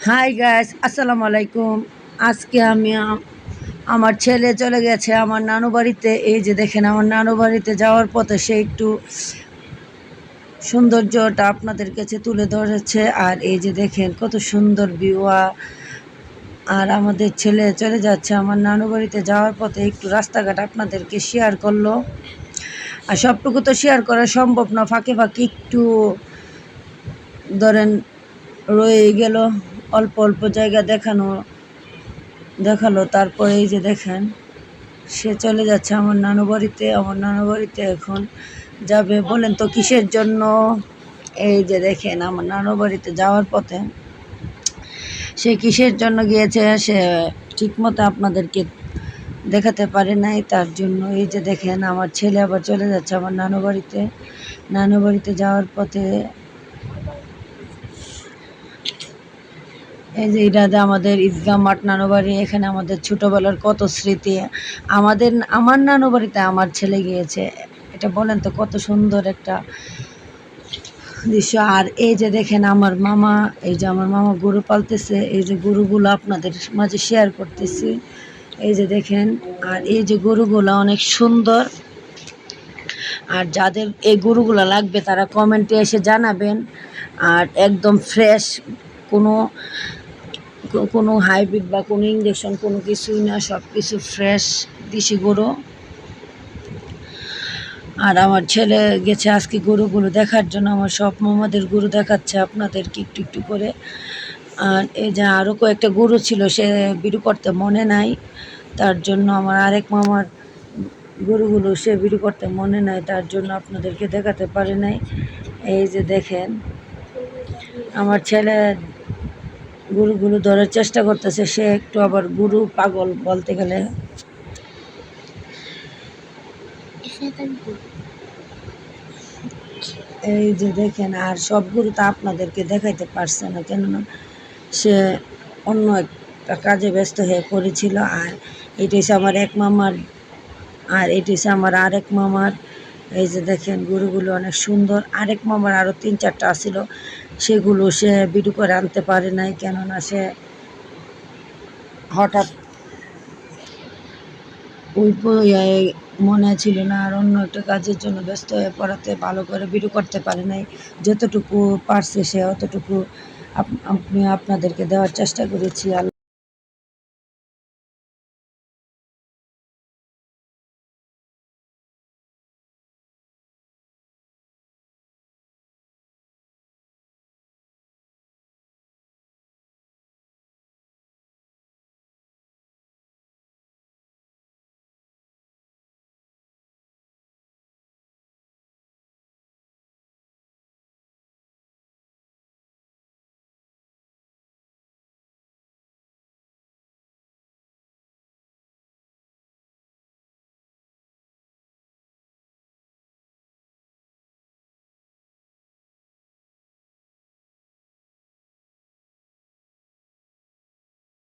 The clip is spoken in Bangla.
হাই গাইস, আসসালামু আলাইকুম। আজকে আমি আমার ছেলে চলে গেছে আমার নানু বাড়িতে। এই যে দেখেন, আমার নানু বাড়িতে যাওয়ার পথে সে একটু সৌন্দর্যটা আপনাদের কাছে তুলে ধরেছে। আর এই যে দেখেন কত সুন্দর ভিউ। আর আমাদের ছেলে চলে যাচ্ছে আমার নানু বাড়িতে, যাওয়ার পথে একটু রাস্তাঘাট আপনাদেরকে শেয়ার করলো। আর সবটুকু তো শেয়ার করা সম্ভব না, ফাঁকে ফাঁকে একটু ধরেন রয়ে গেল, অল্প অল্প জায়গা দেখালো। তারপরে এই যে দেখেন সে চলে যাচ্ছে আমার নানু বাড়িতে। আমার নানু বাড়িতে এখন যাবে, বলেন তো কিসের জন্য? এই যে দেখেন আমার নানু বাড়িতে যাওয়ার পথে সে কিসের জন্য গিয়েছে সে ঠিকমতো আপনাদেরকে দেখাতে পারে নাই, তার জন্য। এই যে দেখেন আমার ছেলে আবার চলে যাচ্ছে আমার নানু বাড়িতে। নানু বাড়িতে যাওয়ার পথে এই যে এটা আমাদের ঈদগাহ মাঠ নানু বাড়ি। এখানে আমাদের ছোটোবেলার কত স্মৃতি। আমার নানু বাড়িতে আমার ছেলে গিয়েছে, এটা বলেন তো কত সুন্দর একটা দৃশ্য। আর এই যে দেখেন আমার মামা গরু পালতেছে। এই যে গরুগুলো আপনাদের মাঝে শেয়ার করতেছি। এই যে দেখেন, আর এই যে গরুগুলো অনেক সুন্দর। আর যাদের এই গরুগুলো লাগবে তারা কমেন্টে এসে জানাবেন। আর একদম ফ্রেশ, কোনো কোনো হাইব্রিড বা কোনো ইঞ্জেকশন কোনো কিছুই না, সব কিছু ফ্রেশ দেশি গরু। আর আমার ছেলে গেছে আজকে গরুগুলো দেখার জন্য। আমার সব মামাদের গরু দেখাচ্ছে আপনাদেরকে একটু একটু করে। আর এই যে আরও কয়েকটা গরু ছিল, সে ভিডিও করতে মনে নাই, তার জন্য আমার আরেক মামার গরুগুলো সে ভিডিও করতে মনে নাই, তার জন্য আপনাদেরকে দেখাতে পারে নাই। এই যে দেখেন আমার ছেলে গরুগুলো ধরার চেষ্টা করতেছে, সে একটু আবার গরু পাগল বলতে গেলে। এই যে দেখেন, আর সব গরু তো আপনাদেরকে দেখাইতে পারছে না, কেননা সে অন্য একটা কাজে ব্যস্ত হয়ে পড়েছিল। আর এটি হচ্ছে আমার এক মামার, আর এটি হচ্ছে আমার আরেক মামার। এই যে দেখেন গরুগুলো অনেক সুন্দর। আরেক মামার আরও 3-4টা আসছিল, সেগুলো সে ভিডিও করে আনতে পারে নাই, কেননা সে হঠাৎ ওই মনে ছিল না, আর অন্য একটা কাজের জন্য ব্যস্ত হয়ে পড়াতে ভালো করে ভিডিও করতে পারে নাই। যতটুকু পারছে সে অতটুকু আমি আপনাদেরকে দেওয়ার চেষ্টা করেছি।